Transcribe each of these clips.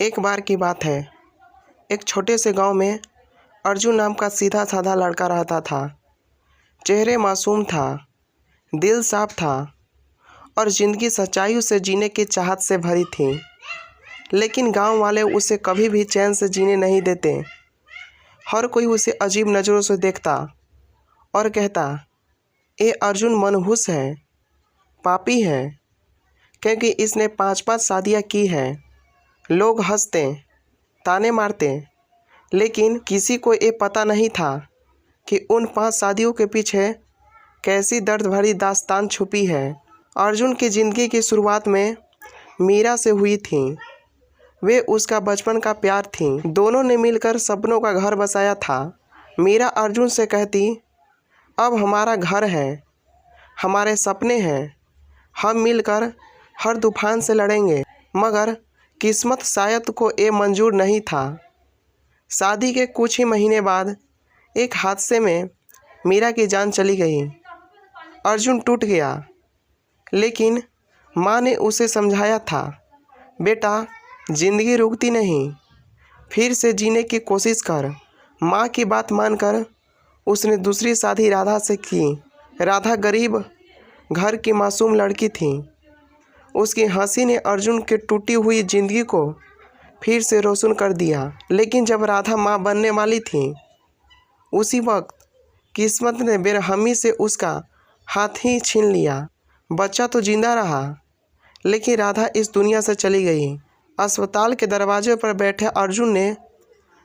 एक बार की बात है, एक छोटे से गांव में अर्जुन नाम का सीधा साधा लड़का रहता था। चेहरे मासूम था, दिल साफ था और ज़िंदगी सच्चाइयों से जीने की चाहत से भरी थी। लेकिन गांव वाले उसे कभी भी चैन से जीने नहीं देते। हर कोई उसे अजीब नज़रों से देखता और कहता, ये अर्जुन मनहूस है, पापी है, क्योंकि इसने 5-5 शादियाँ की हैं। लोग हंसते, ताने मारते, लेकिन किसी को ये पता नहीं था कि उन 5 शादियों के पीछे कैसी दर्द भरी दास्तान छुपी है। अर्जुन की ज़िंदगी की शुरुआत में मीरा से हुई थी। वे उसका बचपन का प्यार थी। दोनों ने मिलकर सपनों का घर बसाया था। मीरा अर्जुन से कहती, अब हमारा घर है, हमारे सपने हैं, हम मिलकर हर तूफान से लड़ेंगे। मगर किस्मत शायद को ये मंजूर नहीं था। शादी के कुछ ही महीने बाद एक हादसे में मीरा की जान चली गई। अर्जुन टूट गया, लेकिन माँ ने उसे समझाया था, बेटा जिंदगी रुकती नहीं, फिर से जीने की कोशिश कर। माँ की बात मानकर उसने दूसरी शादी राधा से की। राधा गरीब घर की मासूम लड़की थी। उसकी हंसी ने अर्जुन की टूटी हुई जिंदगी को फिर से रोशन कर दिया। लेकिन जब राधा माँ बनने वाली थी, उसी वक्त किस्मत ने बेरहमी से उसका हाथ ही छीन लिया। बच्चा तो जिंदा रहा, लेकिन राधा इस दुनिया से चली गई। अस्पताल के दरवाजे पर बैठे अर्जुन ने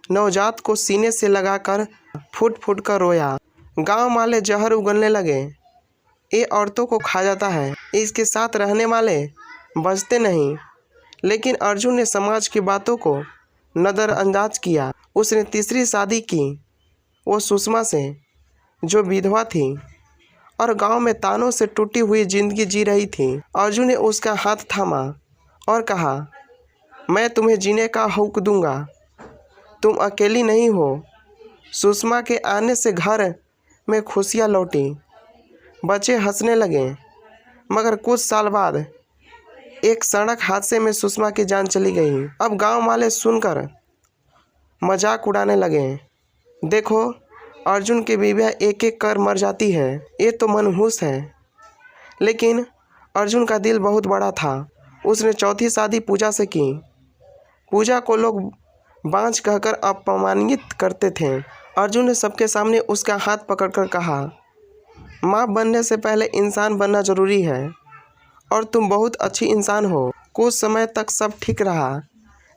नवजात को सीने से लगाकर फूट फूट कर रोया। गांव वाले जहर उगलने लगे, ये औरतों को खा जाता है, इसके साथ रहने वाले बचते नहीं। लेकिन अर्जुन ने समाज की बातों को नज़रअंदाज किया। उसने तीसरी शादी की, वो सुषमा से, जो विधवा थी और गांव में तानों से टूटी हुई जिंदगी जी रही थी। अर्जुन ने उसका हाथ थामा और कहा, मैं तुम्हें जीने का हक दूंगा, तुम अकेली नहीं हो। सुषमा के आने से घर में खुशियाँ लौटी, बच्चे हंसने लगे। मगर कुछ साल बाद एक सड़क हादसे में सुषमा की जान चली गई। अब गांव वाले सुनकर मजाक उड़ाने लगे, देखो अर्जुन की बीवियाँ एक एक कर मर जाती है, ये तो मनहूस है। लेकिन अर्जुन का दिल बहुत बड़ा था। उसने चौथी शादी पूजा से की। पूजा को लोग बांझ कहकर अपमानित करते थे। अर्जुन ने सबके सामने उसका हाथ पकड़कर कहा, माँ बनने से पहले इंसान बनना जरूरी है और तुम बहुत अच्छी इंसान हो। कुछ समय तक सब ठीक रहा,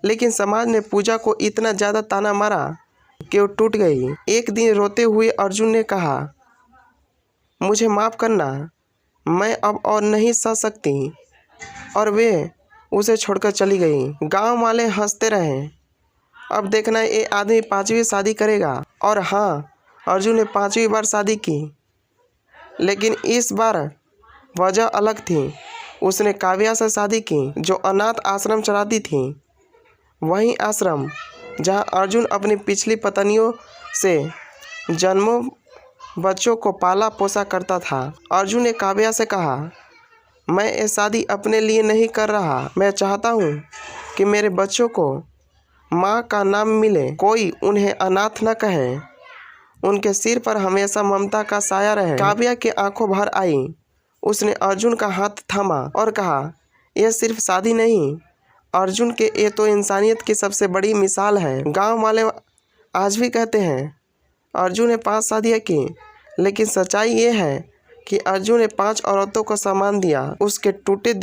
लेकिन समाज ने पूजा को इतना ज़्यादा ताना मारा कि वो टूट गई। एक दिन रोते हुए अर्जुन ने कहा, मुझे माफ़ करना, मैं अब और नहीं सह सकती। और वे उसे छोड़कर चली गई। गांव वाले हंसते रहे, अब देखना ये आदमी 5वीं शादी करेगा। और हाँ, अर्जुन ने 5वीं बार शादी की, लेकिन इस बार वजह अलग थी। उसने काव्या से शादी की, जो अनाथ आश्रम चलाती थी। वही आश्रम जहां अर्जुन अपनी पिछली पत्नियों से जन्मों बच्चों को पाला पोसा करता था। अर्जुन ने काव्या से कहा, मैं ये शादी अपने लिए नहीं कर रहा, मैं चाहता हूँ कि मेरे बच्चों को माँ का नाम मिले, कोई उन्हें अनाथ न कहे, उनके सिर पर हमेशा ममता का साया रहे। काव्या की आंखों भर आई। उसने अर्जुन का हाथ थामा और कहा, यह सिर्फ शादी नहीं, अर्जुन के ये तो इंसानियत की सबसे बड़ी मिसाल है। गांव वाले आज भी कहते हैं, अर्जुन ने 5 शादियाँ की, लेकिन सच्चाई ये है कि अर्जुन ने 5 औरतों को सम्मान दिया। उसके टूटे